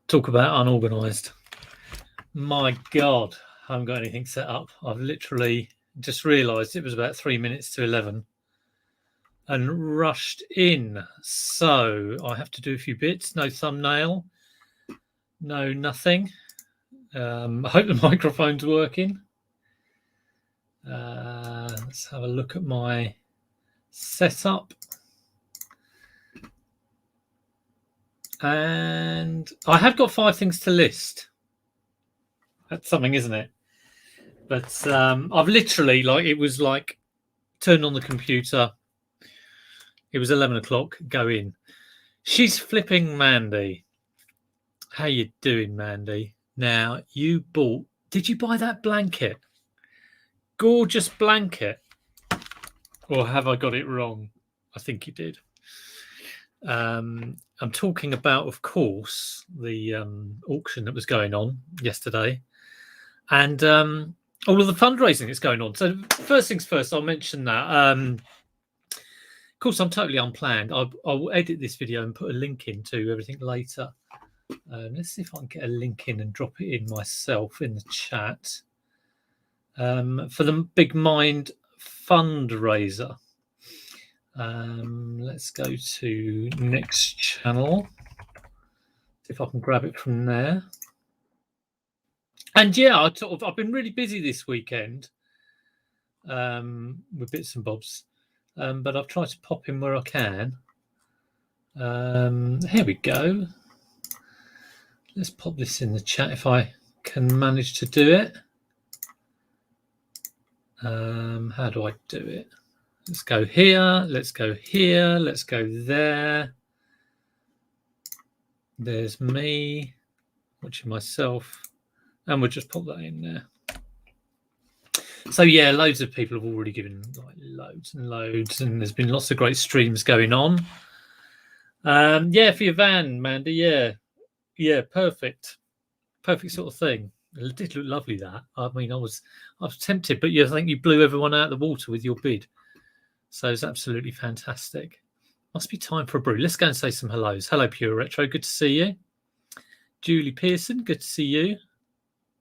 Talk about unorganised. My God, I haven't got anything set up. I've literally just realised it was about 3 minutes to 11 and rushed in. So I have to do a few bits. No thumbnail, no nothing. I hope the microphone's working. Let's have a look at my setup. And I have got 5 things to list. That's something, isn't it? But I've literally, it was like, turned on the computer. It was 11 o'clock, go in. She's flipping Mandy. How you doing, Mandy? Now, did you buy that blanket? Gorgeous blanket. Or have I got it wrong? I think you did. I'm talking about, of course, the auction that was going on yesterday. And all of the fundraising that's going on. So first things first, I'll mention that. Of course, I'm totally unplanned. I'll edit this video and put a link into everything later. Let's see if I can get a link in and drop it in myself in the chat. For the Big Mind fundraiser. Let's go to next channel. See if I can grab it from there. And yeah, I've been really busy this weekend with bits and bobs. But I've tried to pop in where I can. Here we go. Let's pop this in the chat if I can manage to do it. How do I do it? Let's go here. Let's go here. Let's go there. There's me watching myself. And we'll just pop that in there. So yeah, loads of people have already given loads and loads, and there's been lots of great streams going on. Yeah, for your van, Mandy. Yeah, perfect sort of thing. It did look lovely. That I mean, I was tempted, but I think you blew everyone out of the water with your bid. So it's absolutely fantastic. Must be time for a brew. Let's go and say some hellos. Hello, Pure Retro. Good to see you. Julie Pearson. Good to see you.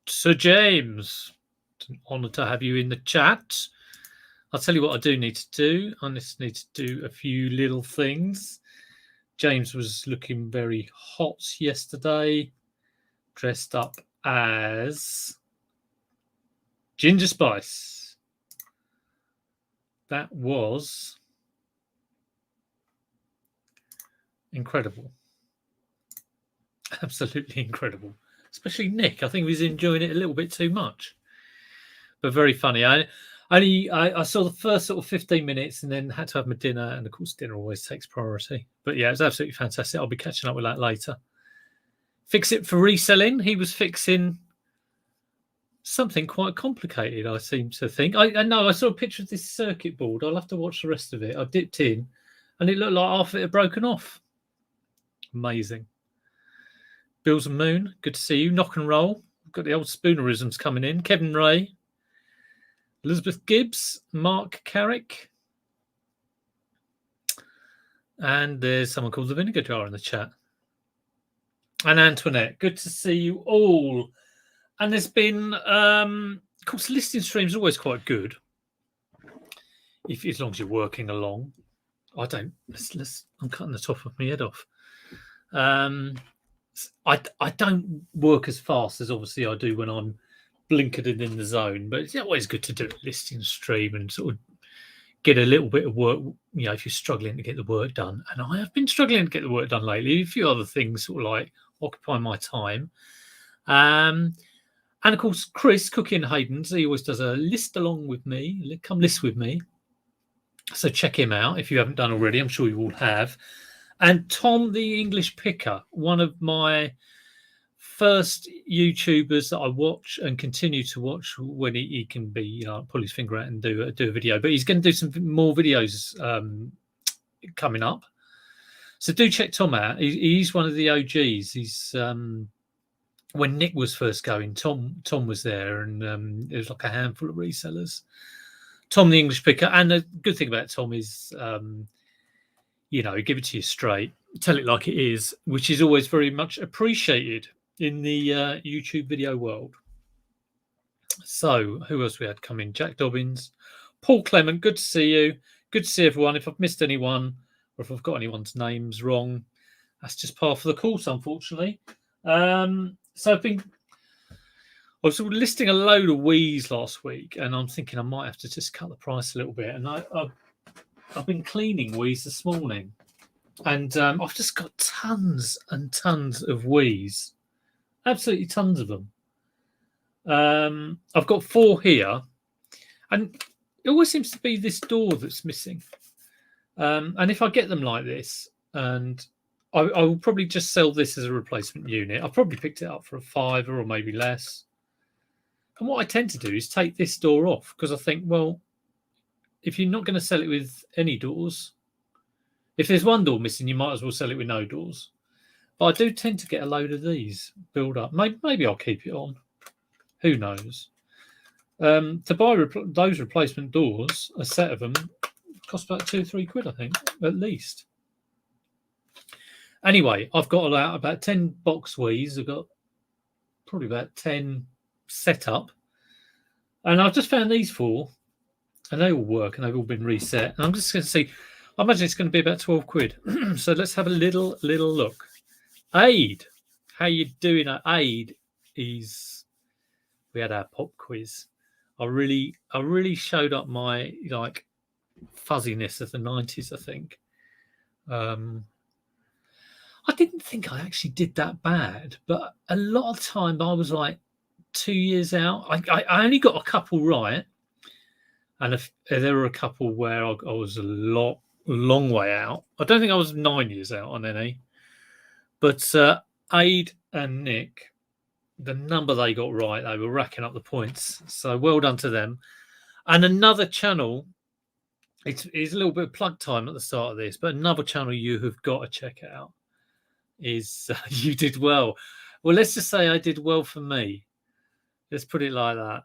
Sir James. It's an honour to have you in the chat. I'll tell you what I do need to do. I just need to do a few little things. James was looking very hot yesterday, dressed up as Ginger Spice. That was incredible. Absolutely incredible. Especially Nick. I think he was enjoying it a little bit too much. But very funny. I saw the first sort of 15 minutes and then had to have my dinner. And, of course, dinner always takes priority. But, yeah, it was absolutely fantastic. I'll be catching up with that later. Fix It for reselling. He was fixing something quite complicated, I seem to think. I know. I saw a picture of this circuit board. I'll have to watch the rest of it. I dipped in and it looked like half of it had broken off. Amazing. Bills and Moon, good to see you. Knock and Roll. We've got the old Spoonerisms coming in. Kevin Ray. Elizabeth Gibbs. Mark Carrick. And there's someone called the Vinegar Jar in the chat. And Antoinette. Good to see you all. And there's been, of course, listing streams are always quite good. As long as you're working along. I'm cutting the top of my head off. I don't work as fast as obviously I do when I'm blinkered and in the zone, but it's always good to do a listing stream and sort of get a little bit of work, if you're struggling to get the work done. And I have been struggling to get the work done lately. A few other things sort of occupy my time. And of course, Chris, Cookie and Hayden's, he always does a list along with me. Come list with me. So check him out if you haven't done already. I'm sure you all have. And Tom, the English Picker, one of my first YouTubers that I watch and continue to watch when he can be, pull his finger out and do a video. But he's going to do some more videos coming up. So do check Tom out. He's one of the OGs. He's when Nick was first going, Tom was there, and there was like a handful of resellers. Tom, the English Picker, and the good thing about Tom is, give it to you straight, tell it like it is, which is always very much appreciated. in the YouTube video world. So, who else we had come in? Jack Dobbins, Paul Clement. Good to see you. Good to see everyone. If I've missed anyone, or if I've got anyone's names wrong, that's just par for the course, unfortunately. So I was listing a load of Wii's last week, and I'm thinking I might have to just cut the price a little bit. And I've been cleaning Wii's this morning, and I've just got tons and tons of Wii's, absolutely tons of them. I've got 4 here, and it always seems to be this door that's missing. And if I get them like this, and I will probably just sell this as a replacement unit. I probably picked it up for a £5 or maybe less. And what I tend to do is take this door off, because I think, well, if you're not going to sell it with any doors, if there's one door missing, you might as well sell it with no doors. But I do tend to get a load of these build up. Maybe I'll keep it on. Who knows? To buy those replacement doors, a set of them, cost about £2-3, I think, at least. Anyway, I've got about 10 box Wii's. I've got probably about 10 set up. And I've just found these 4, and they all work, and they've all been reset. And I'm just going to see, I imagine it's going to be about £12. So let's have a little look. Aid, how you doing? Aid is, we had our pop quiz. I really showed up my fuzziness of the 90s, I think. I didn't think I actually did that bad, but a lot of time I was like 2 years out. I only got a couple right, and there were a couple where I was a long way out. I don't think I was 9 years out on any, but Aid and Nick, the number they got right, they were racking up the points. So well done to them. And another channel, it's a little bit of plug time at the start of this, but another channel you have got to check out is You Did Well. Well, let's just say I did well for me. Let's put it like that.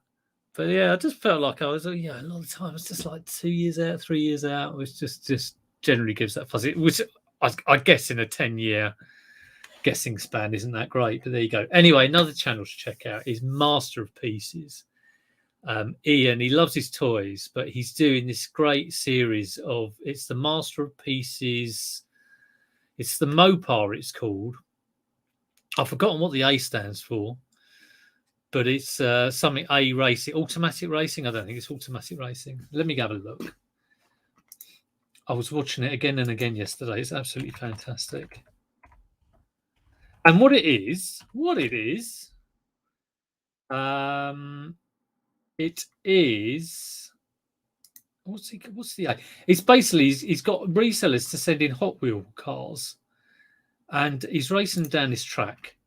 But yeah, I just felt like I was, a lot of the time it's just like 2 years out, 3 years out, which just generally gives that fuzzy, which I guess in a 10-year guessing span isn't that great, but there you go. Anyway, another channel to check out is Master of Pieces. Ian, he loves his toys, but he's doing this great series of, it's the Master of Pieces, it's the Mopar, it's called. I've forgotten what the A stands for, but it's something A racing, automatic racing. I don't think it's automatic racing. Let me have a look. I was watching it again and again yesterday. It's absolutely fantastic. And what it is, it is, what's the, it's basically, he's got resellers to send in Hot Wheel cars, and he's racing down this track,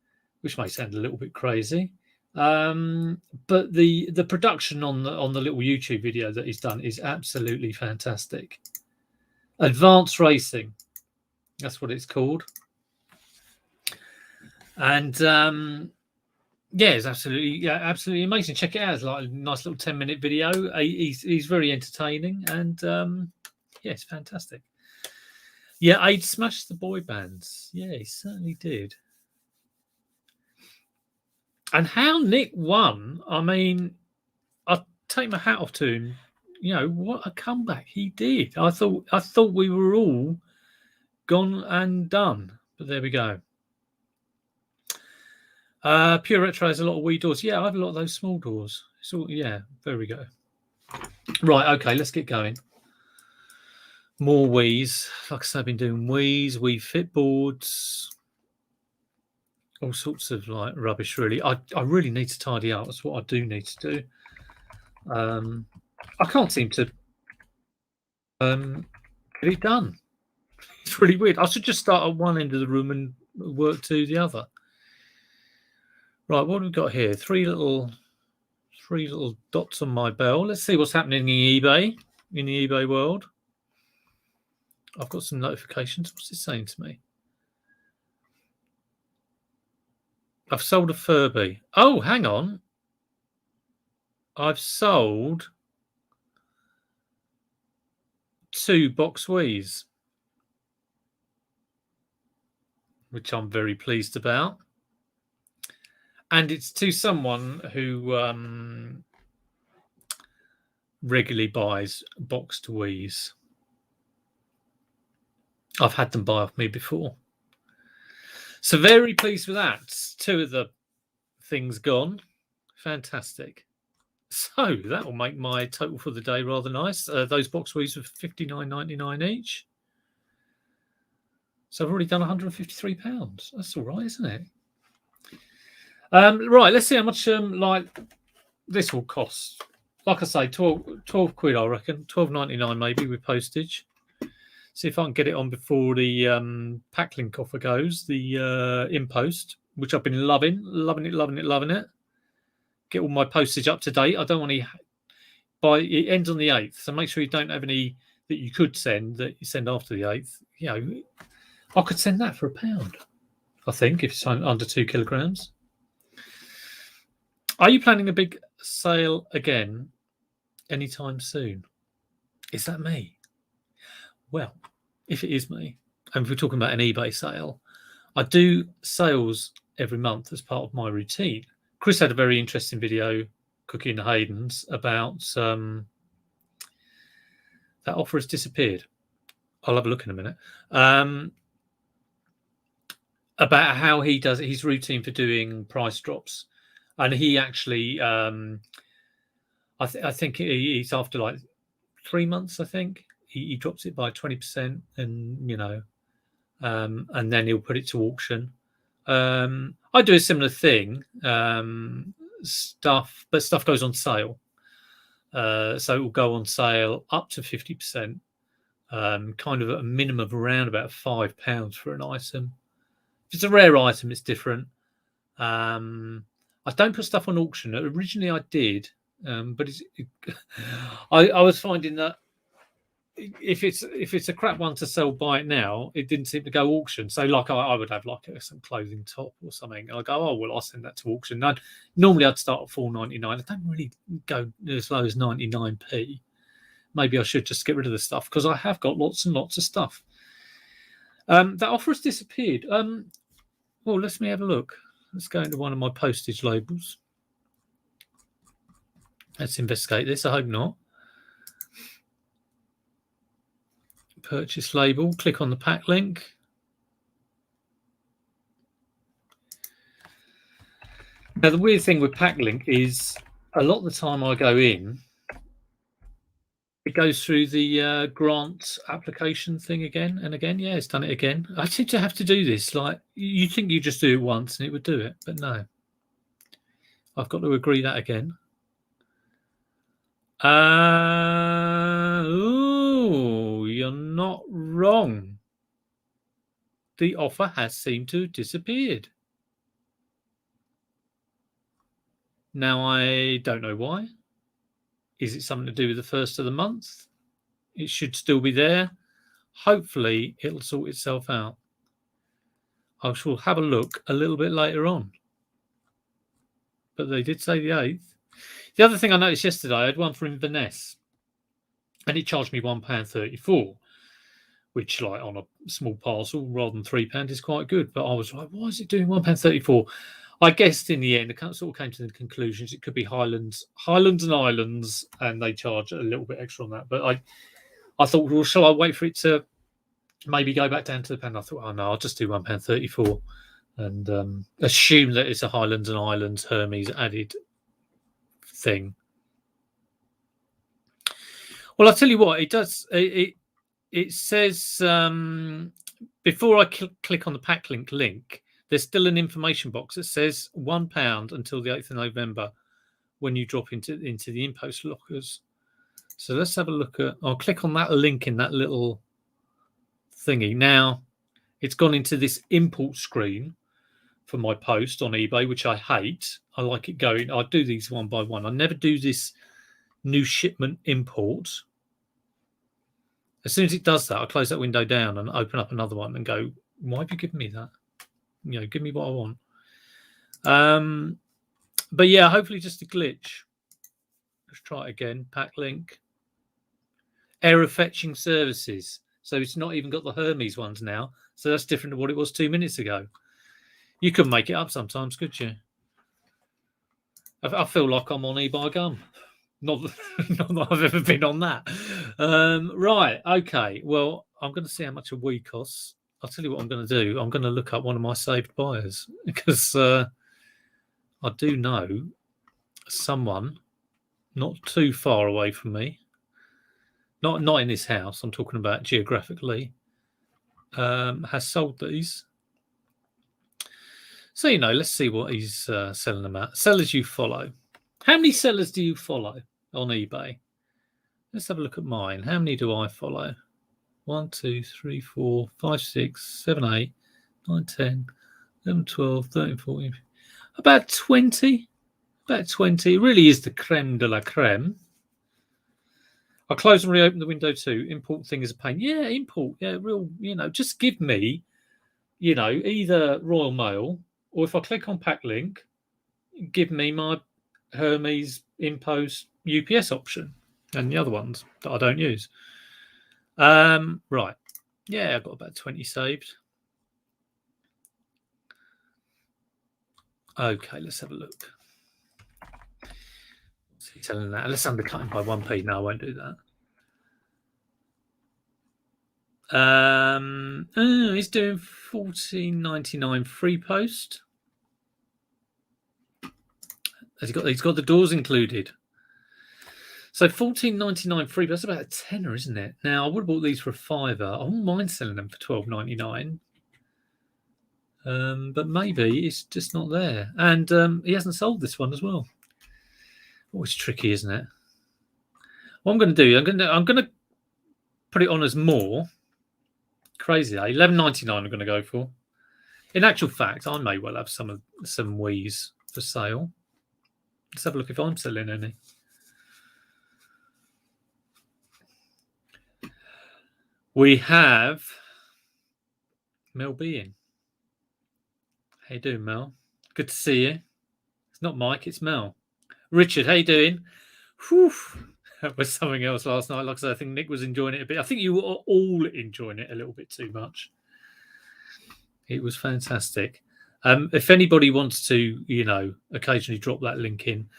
which may sound a little bit crazy. But the production on the little YouTube video that he's done is absolutely fantastic. Advanced Racing, that's what it's called. And it's absolutely amazing. Check it out. It's like a nice little 10-minute video. He's very entertaining, and it's fantastic. Yeah, Aid smashed the boy bands. Yeah, he certainly did. And how Nick won, I mean, I take my hat off to him. What a comeback he did. I thought we were all gone and done, but there we go. Pure Retro has a lot of wee doors. Yeah, I have a lot of those small doors. So yeah, there we go. Right, okay, let's get going. More Wii's. Like I said, I've been doing Wii's, Wii Fit boards, all sorts of like rubbish. Really, I really need to tidy up. That's what I do need to do. I can't seem to get it done. It's really weird. I should just start at one end of the room and work to the other. Right, what have we got here? Three little dots on my bell. Let's see what's happening in the eBay world. I've got some notifications. What's it saying to me? I've sold a Furby. Oh, hang on. I've sold 2 box Wii's, which I'm very pleased about. and it's to someone who regularly buys boxed Wiis. I've had them buy off me before. So very pleased with that. 2 of the things gone. Fantastic. So that will make my total for the day rather nice. Those box Wiis were £59.99 each. So I've already done £153. That's all right, isn't it? Right, let's see how much like this will cost. Like I say, 12 quid, I reckon. £12.99 maybe with postage. See if I can get it on before the Packlink offer goes, the InPost, which I've been loving it. Get all my postage up to date. I don't want to it ends on the 8th, so make sure you don't have any that you could send that you send after the 8th. You know, I could send that for £1, I think, if it's under 2 kilograms. Are you planning a big sale again anytime soon? Is that me? Well, if it is me, and if we're talking about an eBay sale, I do sales every month as part of my routine. Chris had a very interesting video, Cookie and the Haydens, about that offer has disappeared. I'll have a look in a minute. About how he does his routine for doing price drops. And he actually, I think he's after like 3 months, I think. He drops it by 20%, and and then he'll put it to auction. I do a similar thing, stuff goes on sale, so it will go on sale up to 50%, kind of at a minimum of around about £5 for an item. If it's a rare item, it's different. I don't put stuff on auction. Originally, I did, but I was finding that if it's a crap one to sell, buy it now, it didn't seem to go auction. So like I would have like some clothing top or something. I go, oh well, I'll send that to auction. Normally I'd start at £4.99. I don't really go as low as 99p. Maybe I should just get rid of the stuff because I have got lots and lots of stuff. That offer has disappeared. Well, let me have a look. Let's go into one of my postage labels. Let's investigate this. I hope not. Purchase label. Click on the pack link. Now, the weird thing with Packlink is a lot of the time I go in, it goes through the grant application thing again and again. Yeah, it's done it again. I seem to have to do this. Like, you think you just do it once and it would do it, but no. I've got to agree that again. Oh, you're not wrong. The offer has seemed to have disappeared. Now, I don't know why. Is it something to do with the first of the month? It should still be there. Hopefully, it'll sort itself out. I shall have a look a little bit later on. But they did say the 8th. The other thing I noticed yesterday, I had one from Inverness, and it charged me £1.34, which, like, on a small parcel rather than £3 is quite good. But I was like, why is it doing £1.34? I guessed in the end, I sort of came to the conclusions it could be Highlands and Islands, and they charge a little bit extra on that. But I thought, well, shall I wait for it to maybe go back down to the pound? I thought, oh no, I'll just do £1.34 and assume that it's a Highlands and Islands Hermes added thing. Well, I'll tell you what, it does. It says before I click on the Packlink link, there's still an information box that says £1 until the 8th of November when you drop into the InPost lockers. So let's have a look at. I'll click on that link in that little thingy. Now it's gone into this import screen for my post on eBay, which I hate. I like it going. I do these one by one. I never do this new shipment import. As soon as it does that, I close that window down and open up another one and go, why have you given me that? You know, give me what I want. But yeah, hopefully just a glitch. Let's try it again. Packlink. Error fetching services. So it's not even got the Hermes ones now. So that's different to what it was 2 minutes ago. You couldn't make it up sometimes, could you? I feel like I'm on eBay Gum. Not that I've ever been on that. Right. Okay. Well, I'm going to see how much a Wii costs. I'll tell you what I'm going to do. I'm going to look up one of my saved buyers because I do know someone not too far away from me. Not in this house. I'm talking about geographically. Has sold these. So, let's see what he's selling them at. Sellers you follow. How many sellers do you follow on eBay? Let's have a look at mine. How many do I follow? 1, 2, 3, 4, 5, 6, 7, 8, 9, 10, 11, 12, 13, 14. About 20. About 20. It really is the creme de la creme. I'll close and reopen the window too. Import thing is a pain. Yeah, import. Yeah, real, just give me, either Royal Mail or if I click on pack link, give me my Hermes InPost UPS option and the other ones that I don't use. Right. Yeah, I've got about 20 saved. Okay, let's have a look. What's he telling that? Let's undercut him by 1p. No, I won't do that. He's doing $14.99 free post. He's got the doors included. So $14.99 free, that's about a tenner, isn't it? Now I would have bought these for a $5. I wouldn't mind selling them for $12.99. But maybe it's just not there. And he hasn't sold this one as well. Always tricky, isn't it? What I'm going to do, I'm going to put it on as more. Crazy, eh? $11.99 I'm going to go for. In actual fact, I may well have some Wii's for sale. Let's have a look if I'm selling any. We have Mel Being. How you doing, Mel? Good to see you. It's not Mike, it's Mel. Richard, how you doing? Whew. That was something else last night. Like I said, I think Nick was enjoying it a bit. I think you were all enjoying it a little bit too much. It was fantastic. If anybody wants to, occasionally drop that link in,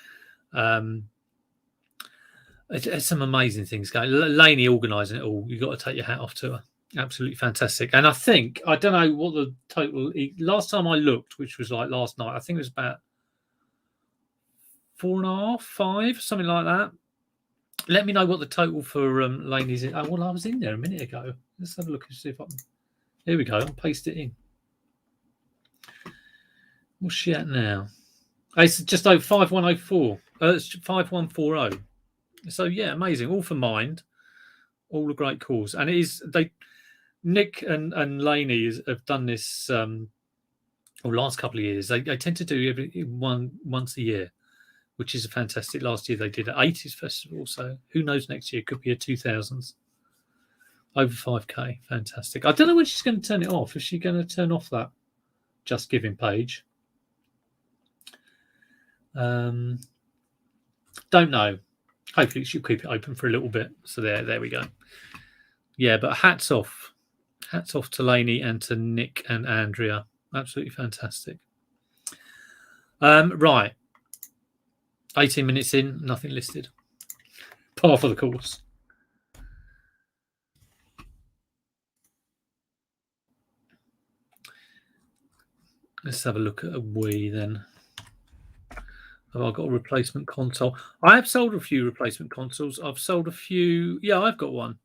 it's some amazing things going. Lainey organising it all. You've got to take your hat off to her. Absolutely fantastic. And I don't know what the total. Last time I looked, which was like last night, I think it was about 4.5, 5, something like that. Let me know what the total for Lainey's is. Oh, well, I was in there a minute ago. Let's have a look and see if I can. Here we go. I'll paste it in. What's she at now? It's just over 5104. It's 5140. So yeah, amazing. All for Mind. All a great cause. And it is Nick and Lainey have done this last couple of years. They tend to do once a year, which is a fantastic. Last year they did an 80s festival, so who knows, next year could be a 2000s. Over 5k. Fantastic. I don't know when she's going to turn it off. Is she going to turn off that Just Giving page? Don't know. Hopefully she'll keep it open for a little bit. So there we go. Yeah, but hats off to Lainey and to Nick and Andrea. Absolutely fantastic. Right. 18 minutes in, nothing listed. Par for the course. Let's have a look at a Wii then. Have I got a replacement console? I have sold a few replacement consoles. I've sold a few. Yeah, I've got one.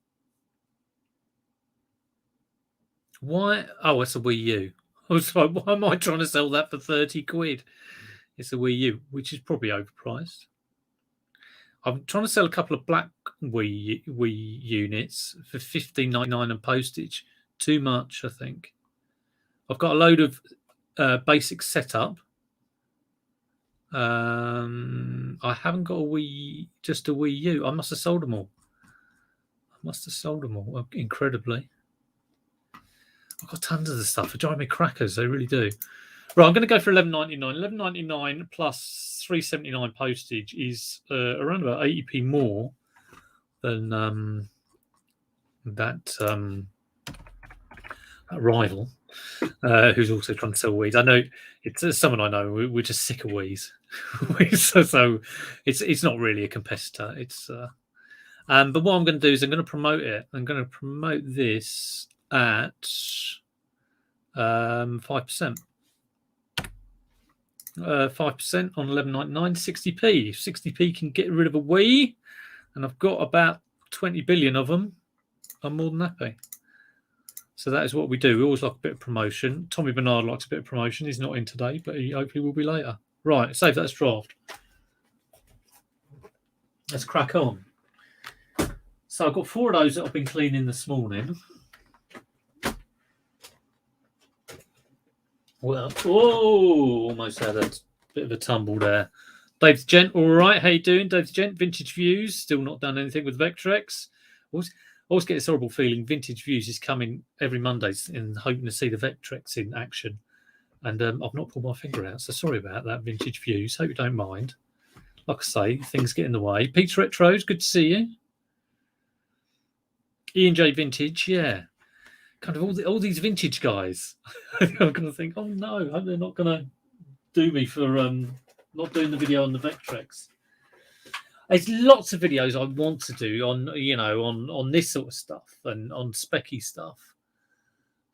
Why? Oh, it's a Wii U. I was like, why am I trying to sell that for 30 quid? It's a Wii U, which is probably overpriced. I'm trying to sell a couple of black Wii units for $15.99 and postage. Too much, I think. I've got a load of basic setup. I haven't got just a Wii U. I must have sold them all. Incredibly. I've got tons of the stuff. They drive me crackers. They really do. Right, I'm going to go for $11.99. $11.99 plus $3.79 postage is around about 80p more than that rival. who's also trying to sell Wheeze. I know it's someone I know. We're just sick of Wheeze, so it's not really a competitor. It's but what I'm going to do is I'm going to promote it. I'm going to promote this at 5%. 5% on 11.99, 60p. 60p can get rid of a Wii, and I've got about 20 billion of them. I'm more than happy. So that is what we do. We always like a bit of promotion. Tommy Bernard likes a bit of promotion. He's not in today, but he hopefully will be later. Right, save that as draft. Let's crack on. So I've got 4 of those that I've been cleaning this morning. Well, almost had a bit of a tumble there. Dave the Gent, all right. How you doing, Dave the Gent? Vintage Views, still not done anything with Vectrex. Always get this horrible feeling Vintage Views is coming every Mondays and hoping to see the Vectrex in action. And I've not pulled my finger out, so sorry about that, Vintage Views. Hope you don't mind. Like I say, things get in the way. Peter Retros, good to see you. Ian J Vintage, yeah. Kind of all these vintage guys. I'm going to think, oh no, I hope they're not going to do me for not doing the video on the Vectrex. There's lots of videos I want to do on, on this sort of stuff and on specky stuff.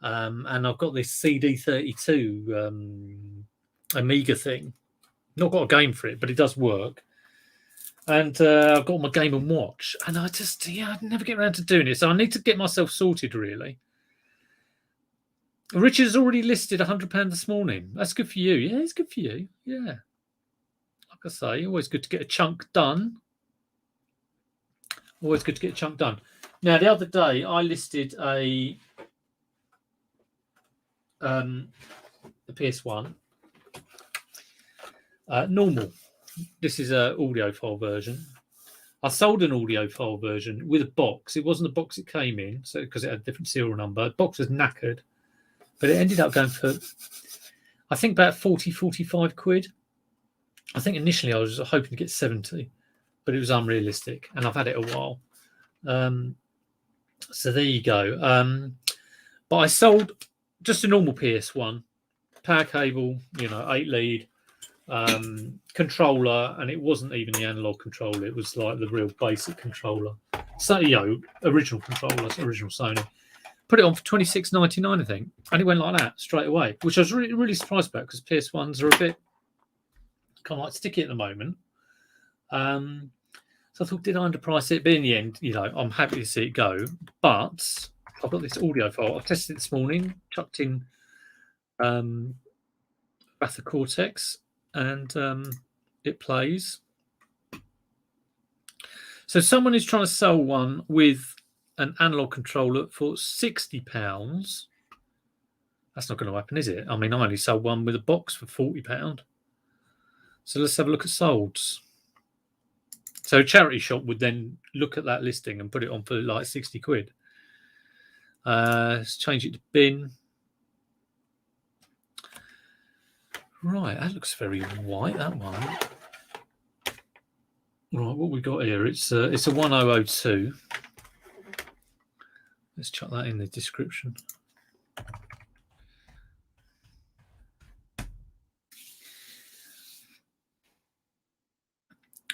And I've got this CD32 Amiga thing. Not got a game for it, but it does work. And I've got my Game & Watch, and I just, I never get around to doing it. So I need to get myself sorted, really. Richard's already listed £100 this morning. That's good for you. Yeah, it's good for you. Yeah. Like I say, always good to get a chunk done. Always good to get a chunk done. Now, the other day, I listed the PS1 normal. This is an audiophile version. I sold an audiophile version with a box. It wasn't the box it came in, so because it had a different serial number. The box was knackered, but it ended up going for, I think, about 40, 45 quid. I think initially I was hoping to get 70, but it was unrealistic, and I've had it a while. So there you go. But I sold just a normal PS1, power cable, 8 lead, controller, and it wasn't even the analog controller. It was like the real basic controller. So, original controller, original Sony. Put it on for $26.99, I think, and it went like that straight away, which I was really, really surprised about because PS1s are a bit kind of like sticky at the moment. So I thought, did I underprice it? But in the end, I'm happy to see it go. But I've got this audio file. I tested it this morning, chucked in Batha Cortex, and it plays. So someone is trying to sell one with an analog controller for £60. That's not going to happen, is it? I mean, I only sold one with a box for £40. So let's have a look at solds. So a charity shop would then look at that listing and put it on for like 60 quid. Let's change it to bin. Right, that looks very white, that one. Right, what we got here? It's a 1002. Let's chuck that in the description.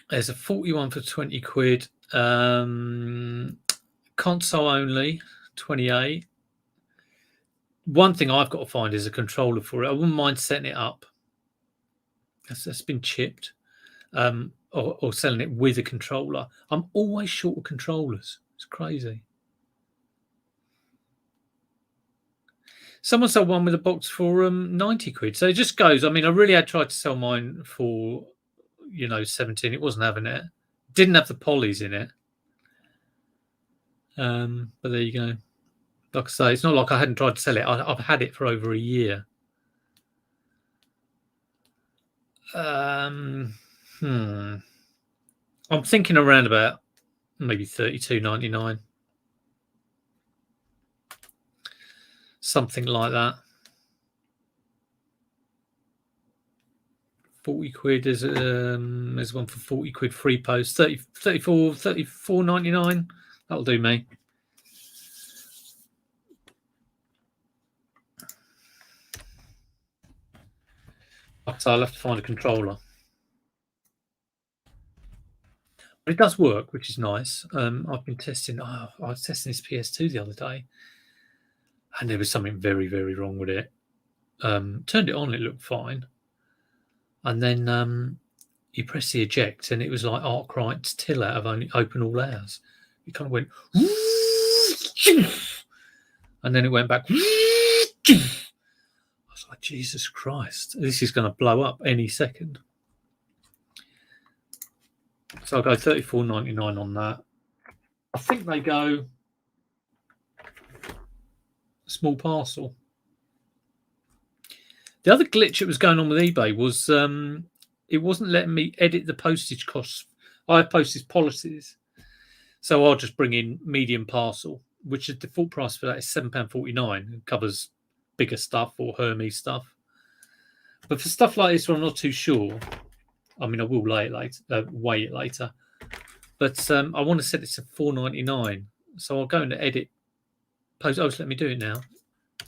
There's a 41 for 20 quid. Console only, 28. One thing I've got to find is a controller for it. I wouldn't mind setting it up. That's been chipped. Or selling it with a controller. I'm always short of controllers. It's crazy. Someone sold one with a box for 90 quid. So it just goes. I mean, I really had tried to sell mine for 17. It wasn't having it. Didn't have the polys in it. But there you go. Like I say, it's not like I hadn't tried to sell it. I've had it for over a year. I'm thinking around about maybe $32.99. Something like that. 40 quid. There's one for 40 quid free post. 34.99. That'll do me. So I'll have to find a controller. But it does work, which is nice. I've been testing. I was testing this PS2 the other day, and there was something very, very wrong with it. Turned it on, it looked fine, and then you press the eject, and it was like Arkwright's till out of only open all hours. It kind of went, and then it went back. I was like, Jesus Christ, this is going to blow up any second. So I'll go $34.99 on that. I think they go small parcel. The other glitch that was going on with eBay was it wasn't letting me edit the postage costs. I have postage policies, so I'll just bring in medium parcel, which the default price for that is £7.49. It covers bigger stuff or Hermes stuff. But for stuff like this, where I'm not too sure, I mean, I will weigh it later. But I want to set it to $4.99, so I'll go into edit post. Oh, it's let me do it now.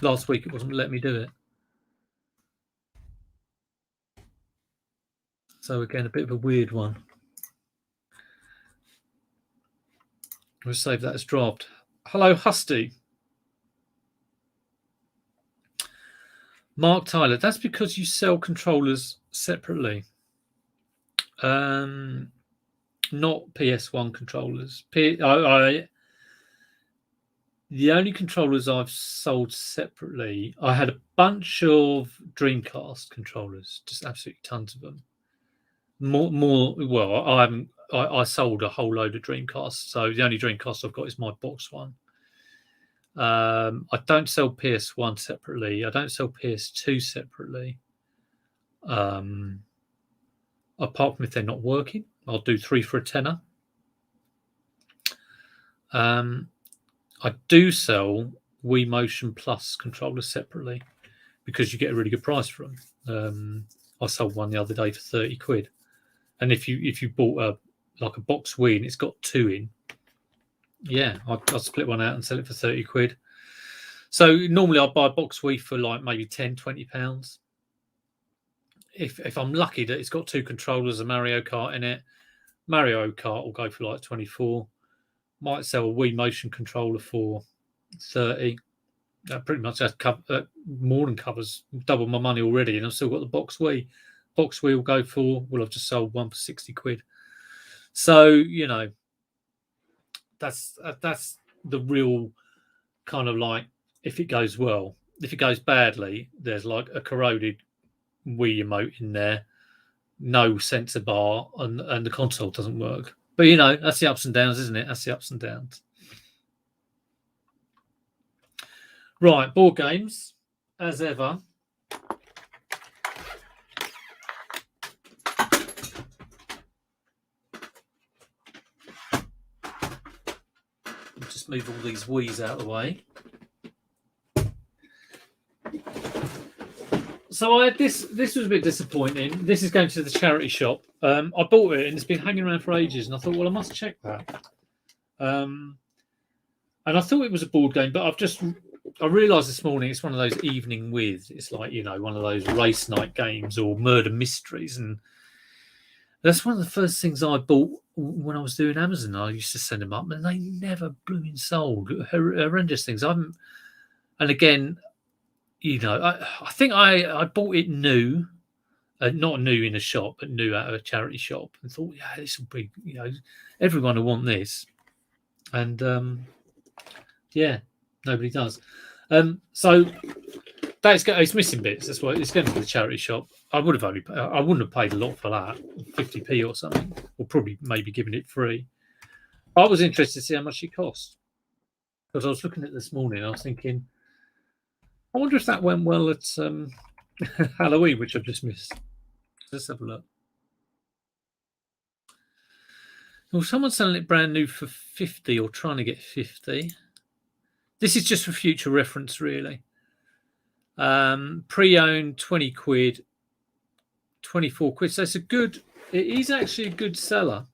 Last week it wasn't letting me do it. So again, a bit of a weird one. We'll save that as draft. Hello, Husty. Mark Tyler, that's because you sell controllers separately. Not PS1 controllers. The only controllers I've sold separately, I had a bunch of Dreamcast controllers, just absolutely tons of them. Well, I sold a whole load of Dreamcasts, so the only Dreamcast I've got is my box one. I don't sell PS1 separately. I don't sell PS2 separately. Apart from if they're not working, I'll do 3 for a tenner. I do sell Wii Motion Plus controllers separately because you get a really good price for them. I sold one the other day for 30 quid. And if you bought a box Wii and it's got 2 in, yeah, I'll split one out and sell it for 30 quid. So normally I'll buy a box Wii for like maybe 10, 20 pounds. If I'm lucky that it's got 2 controllers, a Mario Kart in it, Mario Kart will go for like 24. Might sell a Wii Motion controller for 30. That pretty much has more than covers double my money already, and I've still got the box Wii. Box Wii will go for, well, I've just sold one for 60 quid. So, you know, that's the real kind of like, if it goes well. If it goes badly, there's like a corroded Wii emote in there, no sensor bar, and the console doesn't work. But, you know, that's the ups and downs, isn't it? That's the ups and downs. Right, board games, as ever. Just move all these Wii's out of the way. So I had this was a bit disappointing. This is going to the charity shop. I bought it and it's been hanging around for ages, and I thought, well, I must check that. And I thought it was a board game, but I realised this morning it's one of those evening with. It's like, you know, one of those race night games or murder mysteries, and that's one of the first things I bought when I was doing Amazon. I used to send them up, and they never blooming sold. Horrendous things. And again, you know, I think I bought it new, not new in a shop, but new at a charity shop, and thought, yeah, this will be, you know, everyone will want this, and yeah, nobody does. So it's missing bits. That's why it's going to the charity shop. I wouldn't have paid a lot for that, 50p or something, or probably maybe giving it free. I was interested to see how much it cost, because I was looking at it this morning. I was thinking, I wonder if that went well at Halloween, which I've just missed. Let's have a look. Well, someone's selling it brand new for 50 or trying to get 50. This is just for future reference, really. Pre-owned, 20 quid, 24 quid. So it is actually a good seller.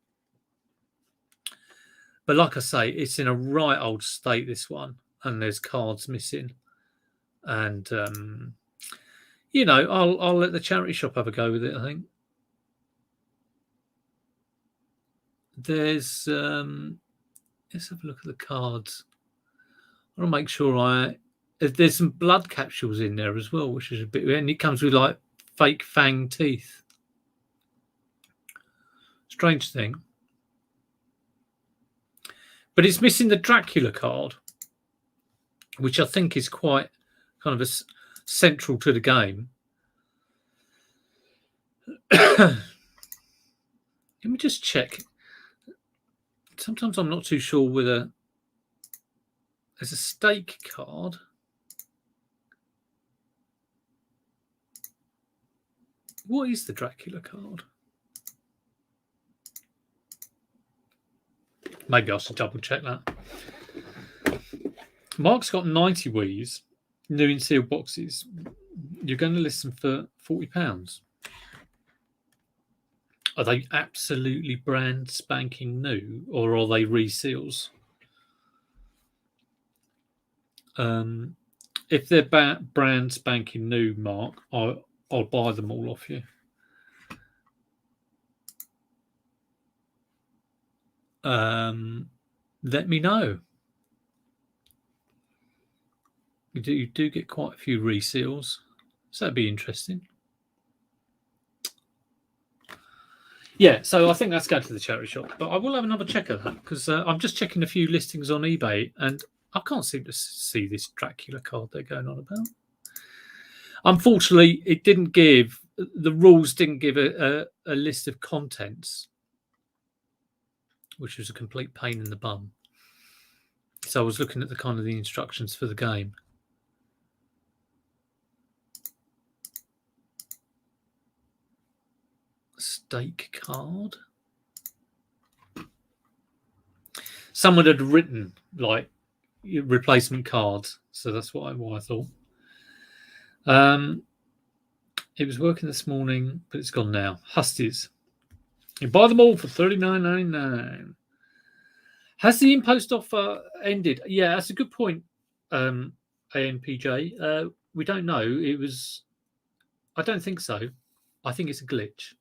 But like I say, it's in a right old state, this one, and there's cards missing. And You know, I'll let the charity shop have a go with it, I think. There's let's have a look at the cards. I want to make sure there's some blood capsules in there as well, which is a bit, and it comes with like fake fang teeth. Strange thing. But it's missing the Dracula card, which I think is quite kind of central to the game. Let me just check. Sometimes I'm not too sure whether there's a stake card. What is the Dracula card? Maybe I should double check that. Mark's got 90 Wii's, new in sealed boxes. You're going to list them for £40. Are they absolutely brand spanking new, or are they reseals? If they're brand spanking new, Mark, I'll buy them all off you. Let me know. You do get quite a few reseals, so that'd be interesting. Yeah, so I think that's going to the charity shop, but I will have another check of that because I'm just checking a few listings on eBay and I can't seem to see this Dracula card they're going on about. Unfortunately, the rules didn't give a list of contents, which was a complete pain in the bum. So I was looking at the instructions for the game. Stake card. Someone had written like replacement cards, so that's what I thought. It was working this morning, but it's gone now. Husties. You buy them all for $39.99. Has the InPost offer ended? Yeah, that's a good point, ANPJ. We don't know. I don't think so. I think it's a glitch.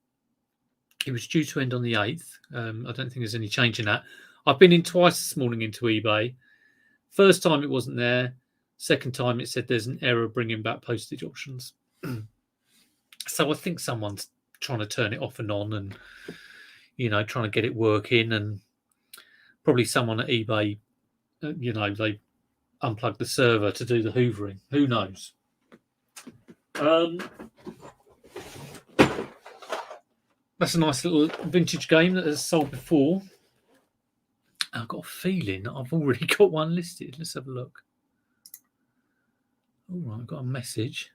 It was due to end on the 8th. I don't think there's any change in that. I've been in twice this morning into eBay. First time it wasn't there. Second time it said there's an error bringing back postage options. So I think someone's trying to turn it off and on and, trying to get it working. And probably someone at eBay, they unplugged the server to do the hoovering. Who knows? That's a nice little vintage game that has sold before. I've got a feeling I've already got one listed. Let's have a look. All right, I've got a message.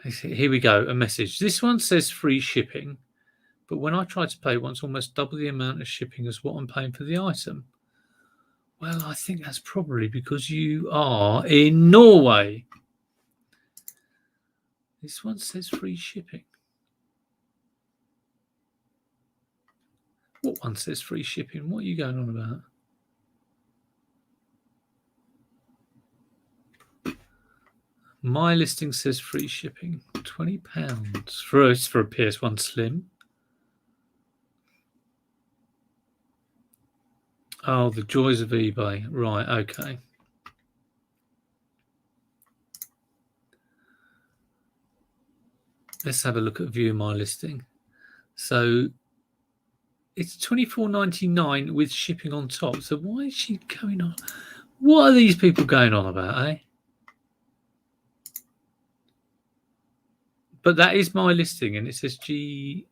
Here we go, a message. This one says free shipping, but when I tried to pay once, almost double the amount of shipping as what I'm paying for the item. Well, I think that's probably because you are in Norway. This one says free shipping. What one says free shipping? What are you going on about? My listing says free shipping. £20 for a PS1 Slim. Oh, the joys of eBay. Right, okay. Let's have a look at view my listing. So it's $24.99 with shipping on top. So why is she going on? What are these people going on about, eh? But that is my listing, and it says GB.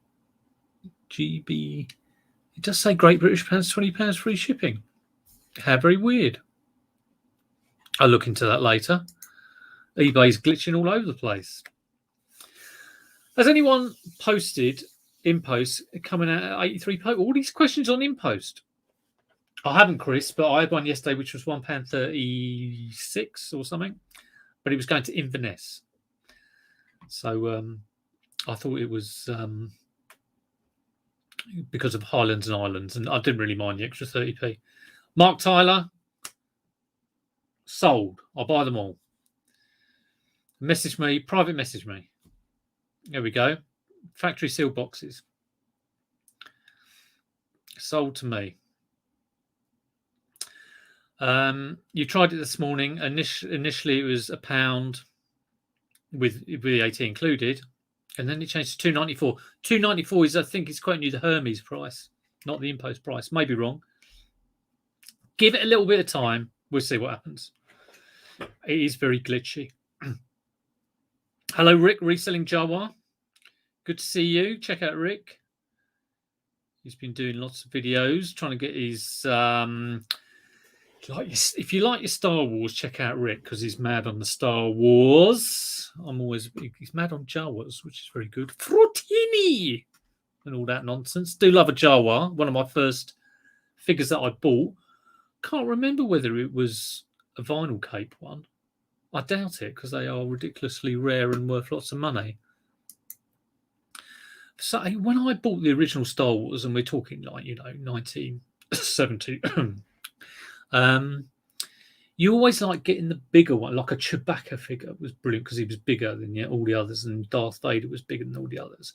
It does say Great British pounds, £20 free shipping. How very weird. I'll look into that later. eBay's glitching all over the place. Has anyone posted InPost coming out at 83 post? All these questions on InPost. I haven't, Chris, but I had one yesterday which was £1.36 or something, but it was going to Inverness. So I thought it was because of Highlands and Islands, and I didn't really mind the extra 30p. Mark Tyler, sold. I'll buy them all. Message me, private message me. There we go. Factory sealed boxes. Sold to me. You tried it this morning. Initially, it was £1 with VAT included, and then it changed to £2.94. £2.94 is, I think, it's quoting you the Hermes price, not the impost price. Maybe wrong. Give it a little bit of time. We'll see what happens. It is very glitchy. Hello, Rick, reselling Jawa. Good to see you. Check out Rick. He's been doing lots of videos, trying to get his... if you like your Star Wars, check out Rick, because he's mad on the Star Wars. He's mad on Jawas, which is very good. Fruttini and all that nonsense. Do love a Jawa. One of my first figures that I bought. Can't remember whether it was a vinyl cape one. I doubt it, because they are ridiculously rare and worth lots of money. So when I bought the original Star Wars, and we're talking 1970, you always like getting the bigger one, like a Chewbacca figure was brilliant because he was bigger than all the others, and Darth Vader was bigger than all the others.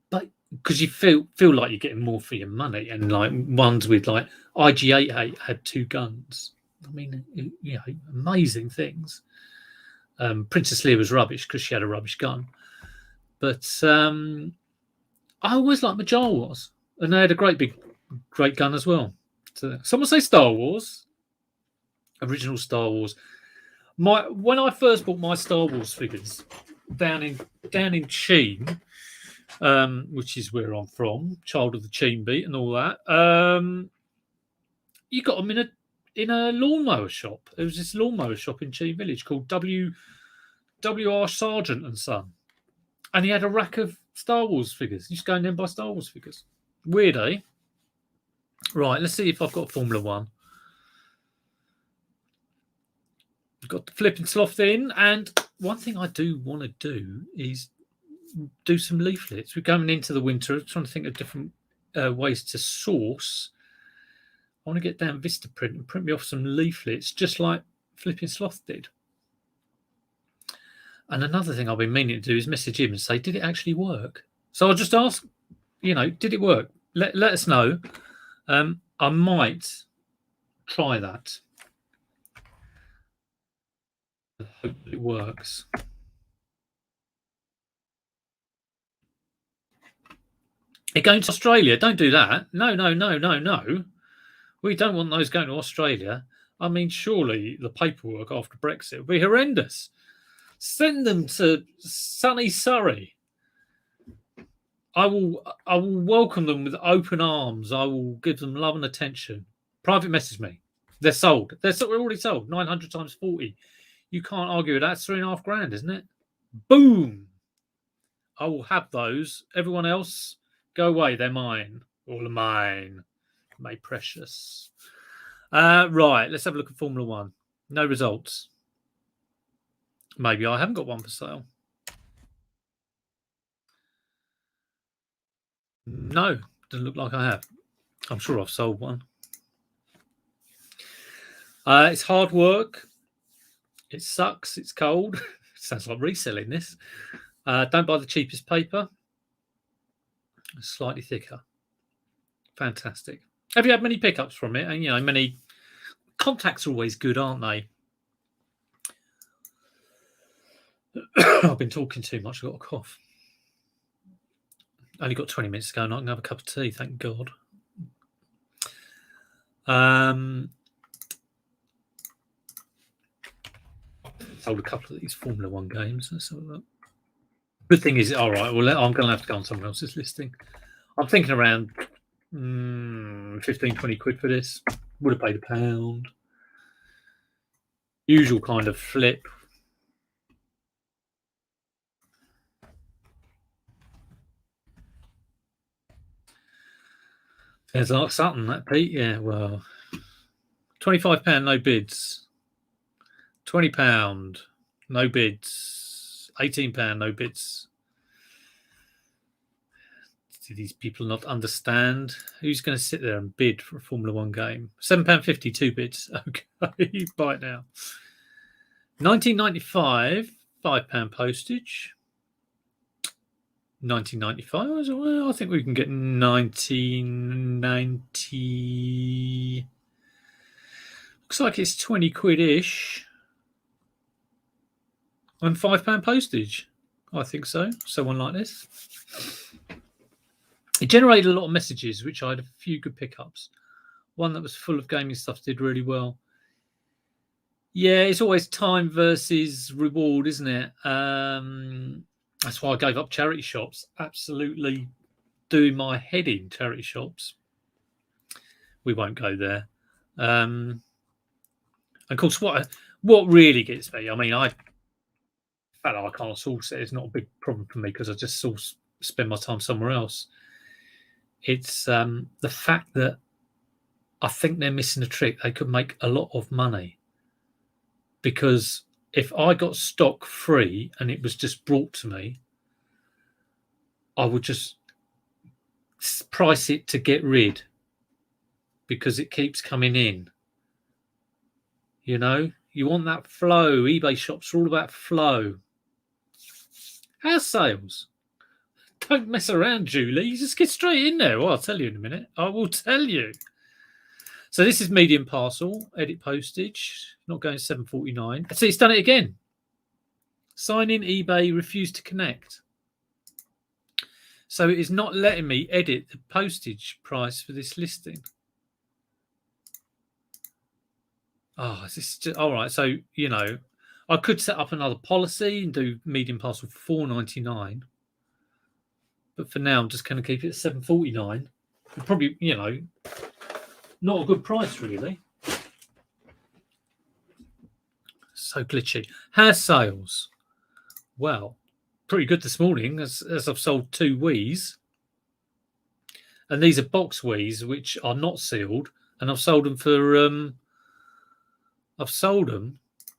But because you feel like you're getting more for your money, and like ones with like IG-88 had 2 guns. I mean, amazing things. Princess Leia was rubbish because she had a rubbish gun, but I always liked my Jawas, and they had a great gun as well. So, someone say Star Wars, original Star Wars. When I first bought my Star Wars figures down in Sheen, which is where I'm from, child of the Sheen beat and all that. You got them in a lawnmower shop. There was this lawnmower shop in Sheen Village called W.R. Sargent and Son, and he had a rack of Star Wars figures. You just go in there and buy Star Wars figures. Weird, eh? Right, let's see if I've got Formula One. Got the flipping sloth in, and one thing I do want to do is do some leaflets. We're going into the winter, trying to think of different ways to source. I want to get down Vistaprint and print me off some leaflets, just like Flipping Sloth did. And another thing I've been meaning to do is message him and say, did it actually work? So I'll just ask, did it work? Let us know. I might try that. I hope it works. You're going to Australia? Don't do that. No. We don't want those going to Australia. I mean, surely the paperwork after Brexit will be horrendous. Send them to sunny Surrey. I will welcome them with open arms. I will give them love and attention. Private message me. They're sold. They're already sold. 900 times 40. You can't argue with that. It's $3,500, isn't it? Boom. I will have those. Everyone else, go away. They're mine. All of mine. My precious. Right. Let's have a look at Formula One. No results. Maybe I haven't got one for sale. No, doesn't look like I have. I'm sure I've sold one. It's hard work. It sucks. It's cold. Sounds like reselling this. Don't buy the cheapest paper. It's slightly thicker. Fantastic. Have you had many pickups from it? And, many contacts are always good, aren't they? I've been talking too much. I've got a cough. Only got 20 minutes to go and I can have a cup of tea, thank God. Sold a couple of these Formula One games. Let's have a look. Good thing is, all right, well, I'm going to have to go on someone else's listing. I'm thinking around 15, 20 quid for this. Would have paid £1. Usual kind of flip. There's like Sutton, that Pete. Yeah, well, £25, no bids. £20, no bids. £18, no bids. Do these people not understand? Who's going to sit there and bid for a Formula One game? £7.50, 2 bids. Okay, buy it now. 1995, £5 postage. 1995, well, I think we can get 1990. Looks like it's 20 quid-ish. And £5 postage. I think so. Someone like this. It generated a lot of messages, which I had a few good pickups. One that was full of gaming stuff did really well. Yeah, it's always time versus reward, isn't it? That's why I gave up charity shops. Absolutely doing my head in charity shops. We won't go there. Of course, what really gets me, I mean, I can't source it. It's not a big problem for me because I just spend my time somewhere else. It's the fact that I think they're missing a trick. They could make a lot of money because if I got stock free and it was just brought to me, I would just price it to get rid because it keeps coming in. You know, you want that flow. eBay shops are all about flow. House sales. Don't mess around, Julie. You just get straight in there. Well, I'll tell you in a minute. I will tell you. So this is medium parcel, edit postage, not going £7.49. See, it's done it again. Sign in eBay, refuse to connect. So it is not letting me edit the postage price for this listing. Oh, is this just, all right? So, you know, I could set up another policy and do medium parcel for £4.99. But for now, I'm just going to keep it at £7.49. Probably, you know, not a good price, really. So glitchy. Hair sales. Well, pretty good this morning as I've sold 2 Wiis. And these are box Wiis, which are not sealed. And I've sold them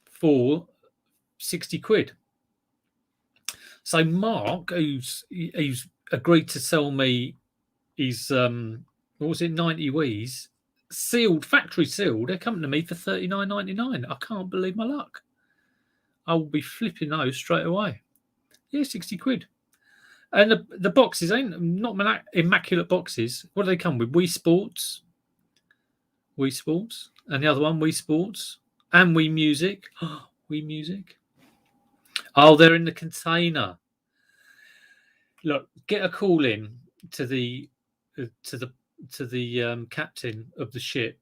for 60 quid. So Mark, who's agreed to sell me his 90 Wiis, sealed, factory sealed, they're coming to me for $39.99. I can't believe my luck. I will be flipping those straight away. Yeah, 60 quid. And the boxes ain't not immaculate boxes. What do they come with? Wii Sports. And the other one, Wii Sports. And Wii Music. Wii Music. Oh, they're in the container. Look, get a call in to the captain of the ship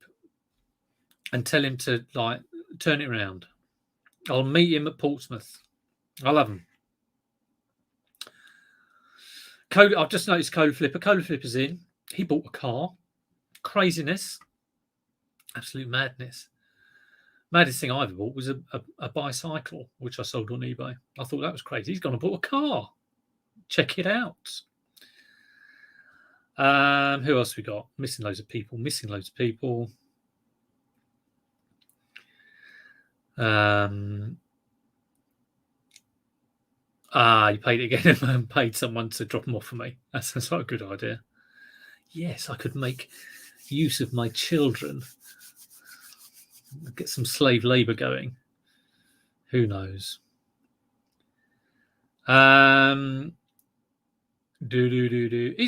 and tell him to turn it around. I'll meet him at Portsmouth. I'll have him. I've just noticed Cola Flipper's in. He bought a car. Craziness. Absolute madness. Maddest thing I ever bought was a bicycle, which I sold on eBay. I thought that was crazy. He's gone and bought a car. Check it out. Who else we got? Missing loads of people. You paid it again and paid someone to drop them off for me. That's not a good idea. Yes, I could make use of my children. Get some slave labour going. Who knows? Is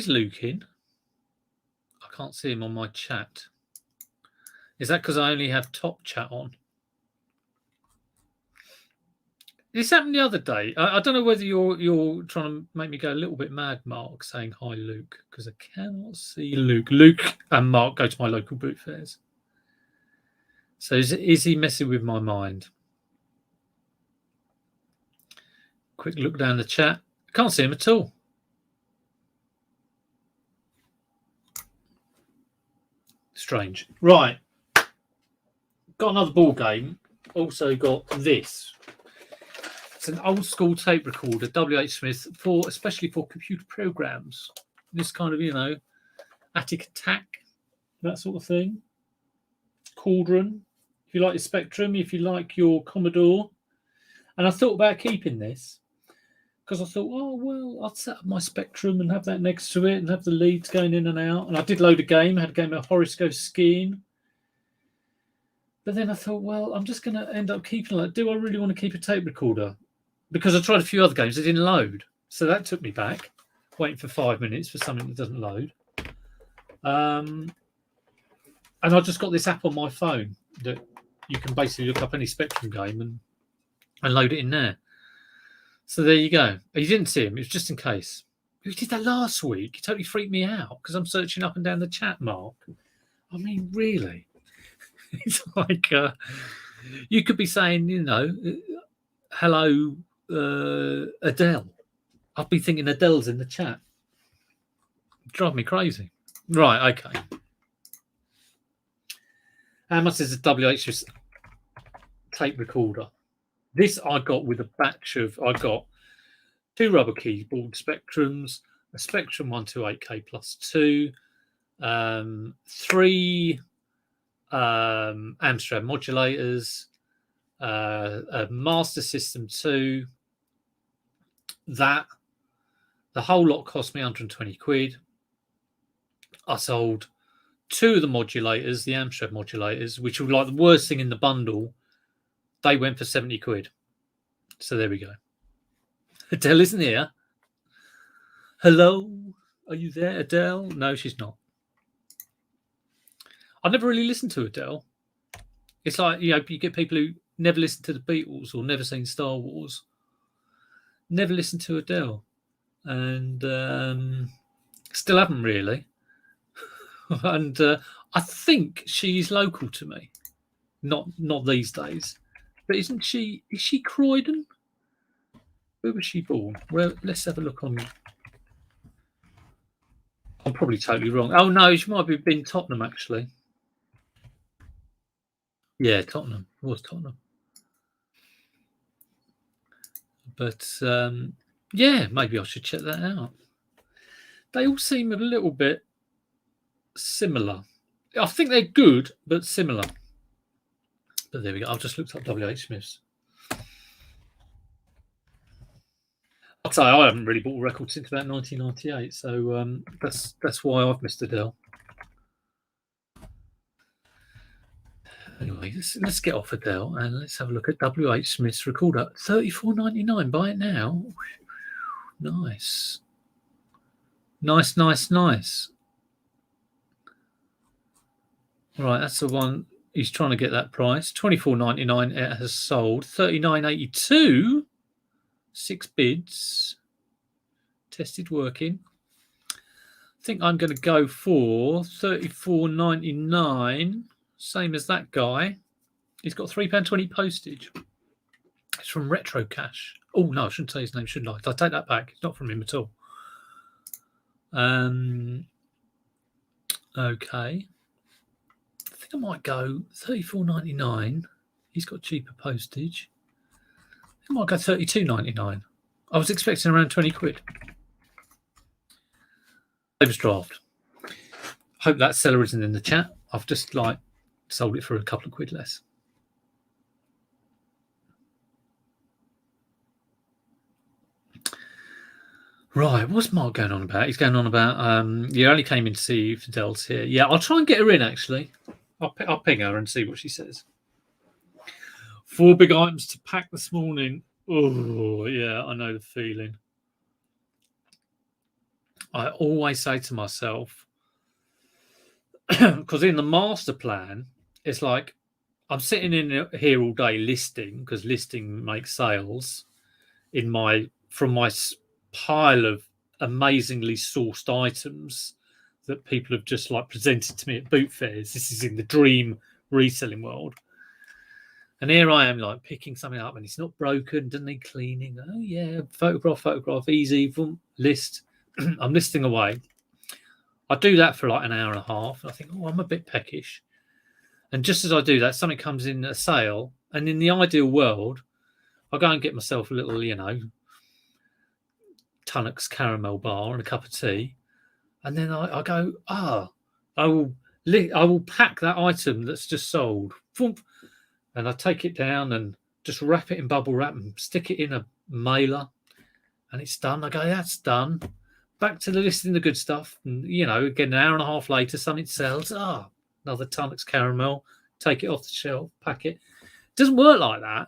Luke in? I can't see him on my chat. Is that because I only have top chat on? This happened the other day. I don't know whether you're trying to make me go a little bit mad, Mark, saying hi, Luke, because I cannot see Luke. Luke and Mark go to my local boot fairs. So is he messing with my mind? Quick look down the chat. Can't see him at all. Strange. Right. Got another ball game. Also got this. It's an old school tape recorder, WH Smith, especially for computer programs. This kind of, Attic Attack, that sort of thing. Cauldron, if you like your Spectrum, if you like your Commodore. And I thought about keeping this because I thought, oh, well, I'd set up my Spectrum and have that next to it and have the leads going in and out. And I did load a game, had a game of Horoscope skiing. But then I thought, well, I'm just going to end up keeping like, do I really want to keep a tape recorder? Because I tried a few other games that didn't load. So that took me back, waiting for 5 minutes for something that doesn't load. And I just got this app on my phone that you can basically look up any Spectrum game and load it in there. So there you go. You didn't see him. It was just in case. Who did that last week? He totally freaked me out because I'm searching up and down the chat, Mark. I mean, really? It's like you could be saying, hello, Adele. I'd be thinking Adele's in the chat. Drive me crazy. Right, okay. How much is a WH tape recorder? This I got with a batch of, I got 2 rubber keyboard Spectrums, a Spectrum 128K plus 2, 3 Amstrad modulators, a Master System 2. That, the whole lot cost me 120 quid. I sold 2 of the modulators, the Amstrad modulators, which were like the worst thing in the bundle. They went for 70 quid. So there we go. Adele isn't here. Hello? Are you there, Adele? No, she's not. I never really listened to Adele. It's like, you get people who never listened to the Beatles or never seen Star Wars. Never listened to Adele. And still haven't really. And I think she's local to me. Not these days. But is she Croydon? Where was she born? Well, let's have a look on. I'm probably totally wrong. Oh no, she might have been Tottenham actually. Yeah, Tottenham. It was Tottenham. But yeah, maybe I should check that out. They all seem a little bit similar. I think they're good, but similar. But there we go. I've just looked up WH Smiths. I'll say I haven't really bought a record since about 1998, so that's why I've missed Adele. Anyway, let's get off Adele and let's have a look at WH Smith's recorder. $34.99. Buy it now. Nice. Nice. Right, that's the one. He's trying to get that price. $24.99. It has sold. $39.82. 6 bids. Tested working. I think I'm going to go for $34.99. Same as that guy. He's got £3.20 postage. It's from Retro Cash. Oh no, I shouldn't say his name, shouldn't I? I take that back. It's not from him at all. Okay. I think I might go $34.99. He's got cheaper postage. I might go $32.99. I was expecting around 20 quid. Davis draft. Hope that seller isn't in the chat. I've just sold it for a couple of quid less. Right, what's Mark going on about? He's going on about you only came in to see if Adele's here. Yeah, I'll try and get her in actually. I'll ping her and see what she says. 4 big items to pack this morning. Oh, yeah, I know the feeling. I always say to myself, because in the master plan, it's like I'm sitting in here all day listing, because listing makes sales from my pile of amazingly sourced items that people have just presented to me at boot fairs. This is in the dream reselling world. And here I am picking something up and it's not broken, doesn't need cleaning. Oh yeah, photograph, easy, boom, list. I'm listing away. I do that for an hour and a half. And I think, I'm a bit peckish. And just as I do that, something comes in a sale. And in the ideal world, I go and get myself a little, Tunnock's caramel bar and a cup of tea. And then I go, I will pack that item that's just sold. And I take it down and just wrap it in bubble wrap and stick it in a mailer and it's done. I go, that's done. Back to the listing the good stuff. And, you know, again, an hour and a half later, something sells. Another Tunnocks caramel. Take it off the shelf, pack it. It doesn't work like that.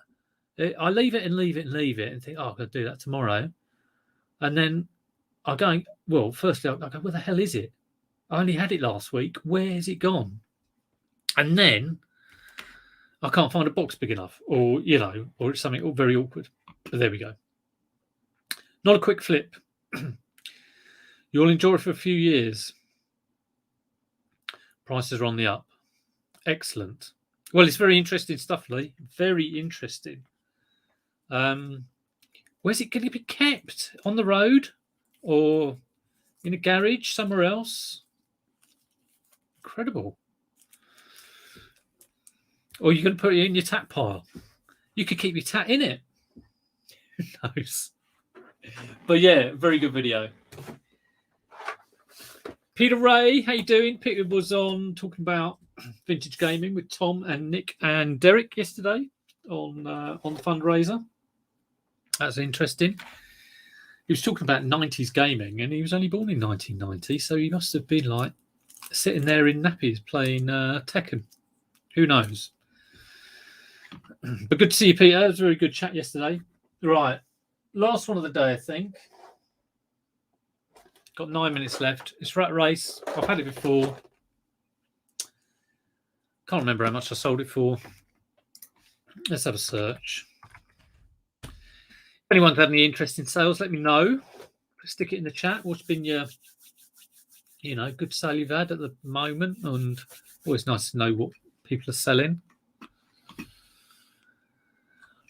I leave it and leave it and leave it and think, I'm going to do that tomorrow. And then I go, well, firstly, I go, where the hell is it? I only had it last week. Where has it gone? And then I can't find a box big enough, or, you know, or it's something very awkward. But there we go. Not a quick flip. You'll enjoy it for a few years. Prices are on the up. Excellent. Well, it's very interesting stuff, Lee. Very interesting. Where's it going to be kept? On the road or in a garage somewhere else? Incredible. Or you're going to put it in your tat pile. You could keep your tat in it. Who knows? But yeah, very good video. Peter Ray, how you doing? Peter was on talking about vintage gaming with Tom and Nick and Derek yesterday on the fundraiser. That's interesting. He was talking about 90s gaming, and he was only born in 1990, so he must have been like sitting there in nappies playing Tekken. Who knows? But good to see you, Peter. It was a very good chat yesterday. Right, last one of the day, I think. Got 9 minutes left. It's Rat Race. I've had it before. Can't remember how much I sold it for. Let's have a search. If anyone's had any interest in sales, let me know. Stick it in the chat. What's been your, you know, good sale you've had at the moment? And always nice to know what people are selling.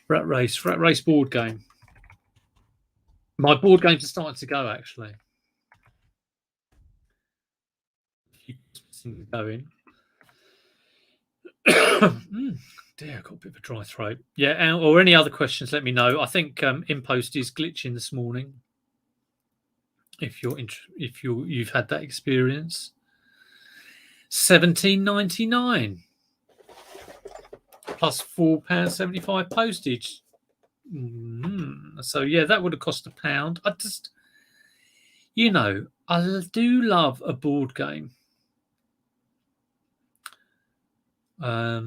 Rat Race board game. My board games are starting to go, actually. Going. Dear, I got a bit of a dry throat. Yeah, or any other questions, let me know. I think InPost is glitching this morning. If you've had that experience. £17.99 plus £4.75 postage. So yeah, that would have cost £1. I just, you know, I do love a board game. I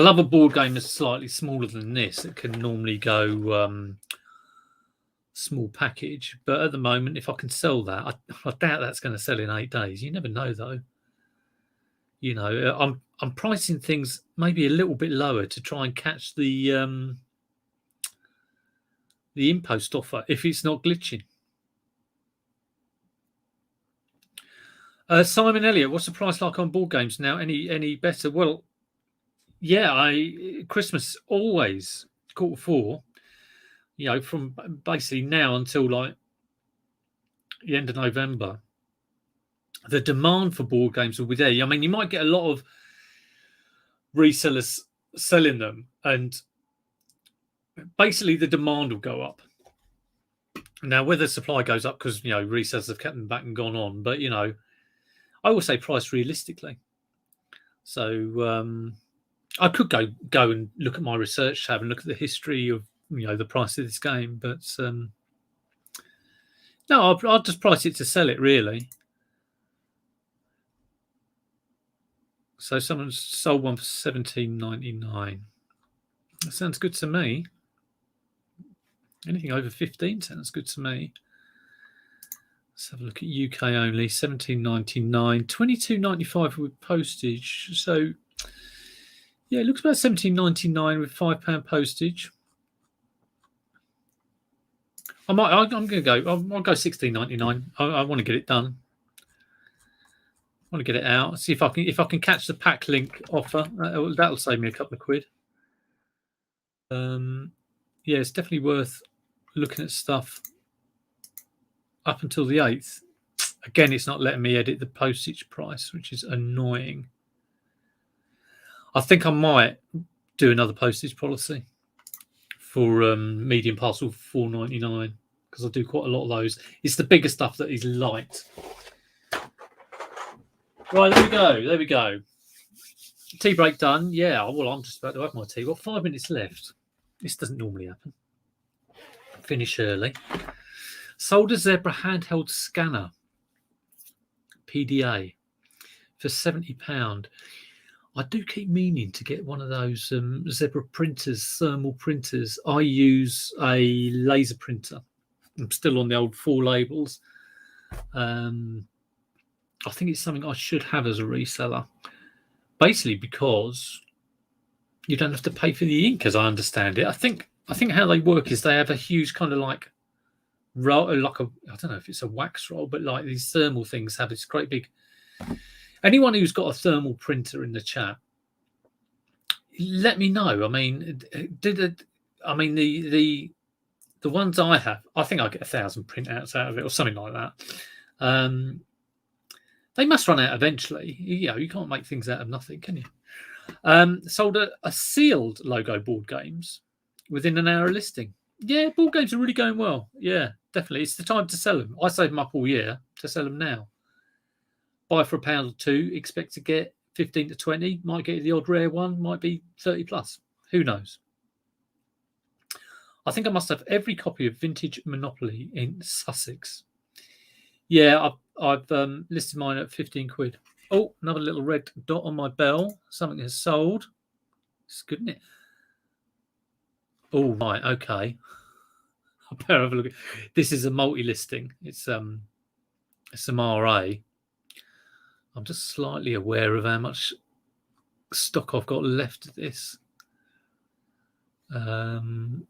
love a board game that's slightly smaller than this. It can normally go small package, but at the moment, if I can sell that, I doubt that's going to sell in 8 days. You never know, though. You know, I'm pricing things maybe a little bit lower to try and catch the InPost offer if it's not glitching. Simon Elliott, what's the price like on board games now? Any better? Well, yeah, Christmas always Q4. You know, from basically now until like the end of November, the demand for board games will be there. I mean, you might get a lot of resellers selling them, and basically the demand will go up. Now, whether supply goes up because, you know, resellers have kept them back and gone on, but, you know, I will say price realistically. So I could go and look at my research tab and look at the history of, you know, the price of this game, but no, I'll just price it to sell it, really. So someone sold one for $17.99. That sounds good to me. Anything over 15 sounds good to me. Let's have a look at UK only. $17.99, $22.95 with postage. So yeah, it looks about $17.99 with £5 postage. I'm going to go. I'll go $16.99. I want to get it done. I want to get it out. See if I can catch the pack link offer. That'll save me a couple of quid. Yeah, it's definitely worth looking at stuff up until the 8th. Again, it's not letting me edit the postage price, which is annoying. I think I might do another postage policy for medium parcel $4.99 because I do quite a lot of those. It's the bigger stuff that is light. Right, there we go. Tea break done. Yeah, well, I'm just about to have my tea. Well, 5 minutes left. This doesn't normally happen. Finish early. Sold a Zebra handheld scanner, PDA, for £70. I do keep meaning to get one of those Zebra printers, thermal printers. I use a laser printer. I'm still on the old 4 labels. I think it's something I should have as a reseller, basically because you don't have to pay for the ink, as I understand it. I think how they work is they have a huge kind of like roll, like a, I don't know if it's a wax roll, but like these thermal things have this great big. Anyone who's got a thermal printer in the chat, let me know. I mean, the ones I have, I think I get 1,000 printouts out of it or something like that. They must run out eventually. You can't make things out of nothing, can you? Sold a sealed logo board games within an hour of listing. Yeah, board games are really going well. Yeah, definitely. It's the time to sell them. I save them up all year to sell them now. Buy for £1 or £2, expect to get 15 to 20, might get the odd rare one, might be 30 plus. Who knows? I think I must have every copy of Vintage Monopoly in Sussex. Yeah, I've listed mine at 15 quid. Oh, another little red dot on my bell. Something has sold. It's good, isn't it? Oh, right, okay. I better have a look. This is a multi-listing. It's some RA. I'm just slightly aware of how much stock I've got left of this. Can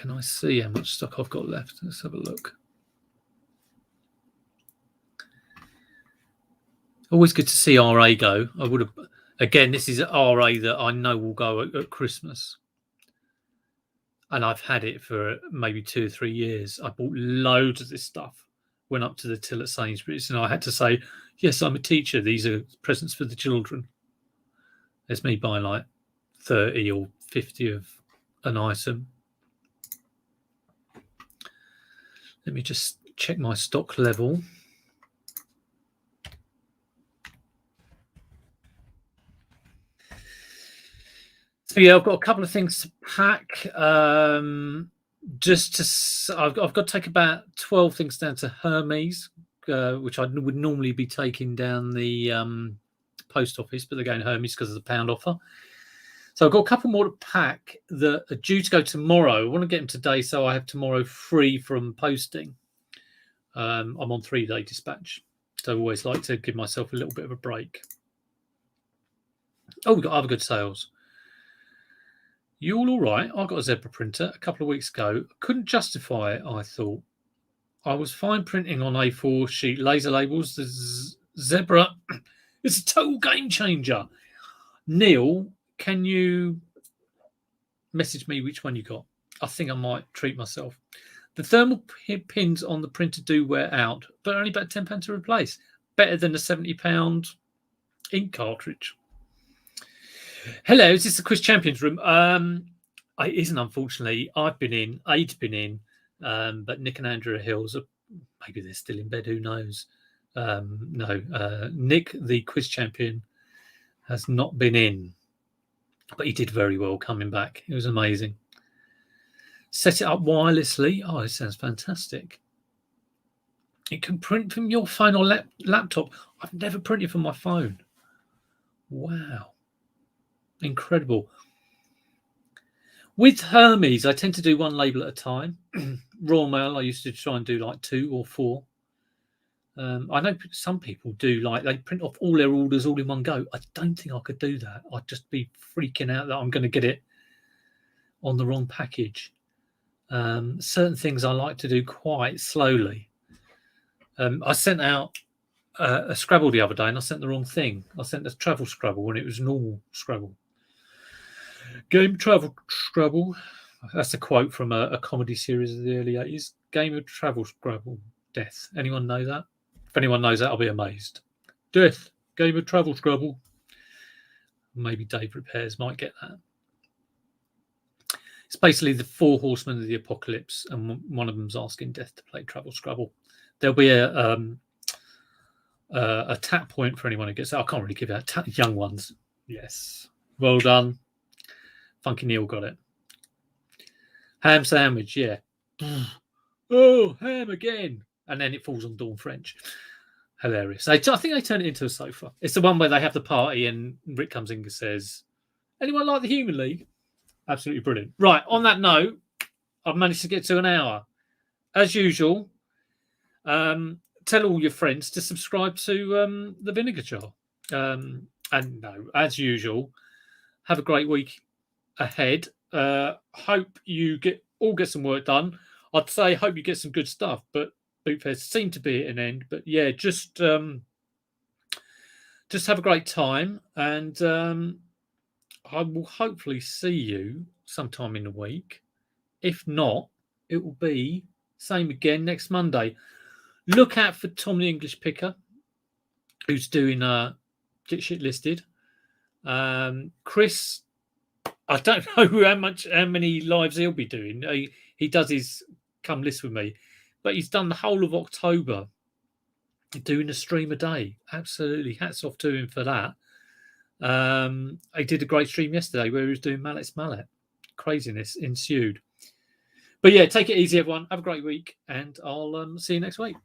I see how much stock I've got left? Let's have a look. Always good to see RA go. I would have, again, this is RA that I know will go at Christmas. And I've had it for maybe 2 or 3 years. I bought loads of this stuff. Went up to the till at Sainsbury's and I had to say, yes, I'm a teacher. These are presents for the children. There's me buying like 30 or 50 of an item. Let me just check my stock level. So yeah, I've got a couple of things to pack. I've got to take about 12 things down to Hermes, which I would normally be taking down the post office, but they're going Hermes because of the pound offer. So I've got a couple more to pack that are due to go tomorrow. I want to get them today so I have tomorrow free from posting. I'm on 3-day dispatch, so I always like to give myself a little bit of a break. Oh, we've got other good sales. You all right? I got a Zebra printer a couple of weeks ago. Couldn't justify it, I thought. I was fine printing on A4 sheet laser labels. The Zebra is a total game changer. Neil, can you message me which one you got? I think I might treat myself. The thermal pins on the printer do wear out, but only about £10 to replace. Better than a £70 ink cartridge. Hello, is this the Quiz Champions room? It isn't, unfortunately. I've been in, Aid's been in, but Nick and Andrea Hills, maybe they're still in bed, who knows? No, Nick, the Quiz Champion, has not been in, but he did very well coming back. It was amazing. Set it up wirelessly. Oh, it sounds fantastic. It can print from your phone or laptop. I've never printed from my phone. Wow. Incredible. With Hermes, I tend to do one label at a time. Royal Mail, I used to try and do like 2 or 4. I know some people do, like they print off all their orders all in one go. I don't think I could do that. I'd just be freaking out that I'm going to get it on the wrong package. Certain things I like to do quite slowly. I sent out a Scrabble the other day and I sent the wrong thing. I sent a travel Scrabble when it was normal Scrabble. Game of Travel Scrabble. That's a quote from a comedy series of the early 80s. Game of Travel Scrabble. Death. Anyone know that? If anyone knows that, I'll be amazed. Death. Game of Travel Scrabble. Maybe Dave Repairs might get that. It's basically the 4 horsemen of the apocalypse, and one of them's asking Death to play Travel Scrabble. There'll be a tap point for anyone who gets that. I can't really give out young ones. Yes. Well done. Funky Neil got it. Ham sandwich, yeah. Oh, ham again. And then it falls on Dawn French. Hilarious. I think they turn it into a sofa. It's the one where they have the party and Rick comes in and says, anyone like the Human League? Absolutely brilliant. Right, on that note, I've managed to get to an hour. As usual, tell all your friends to subscribe to the Vinegar Jar. And no, as usual, have a great week ahead. Hope you get some work done. I'd say hope you get some good stuff, but boot fairs seem to be at an end. But yeah, just have a great time, and I will hopefully see you sometime in the week. If not, it will be same again next Monday. Look out for Tom the English Picker, who's doing Get Shit Listed. Chris, I don't know how many lives he'll be doing. He does his come list with me, but he's done the whole of October doing a stream a day. Absolutely, hats off to him for that. I did a great stream yesterday where he was doing Mallet's Mallet. Craziness ensued. But yeah, take it easy, everyone. Have a great week, and I'll see you next week.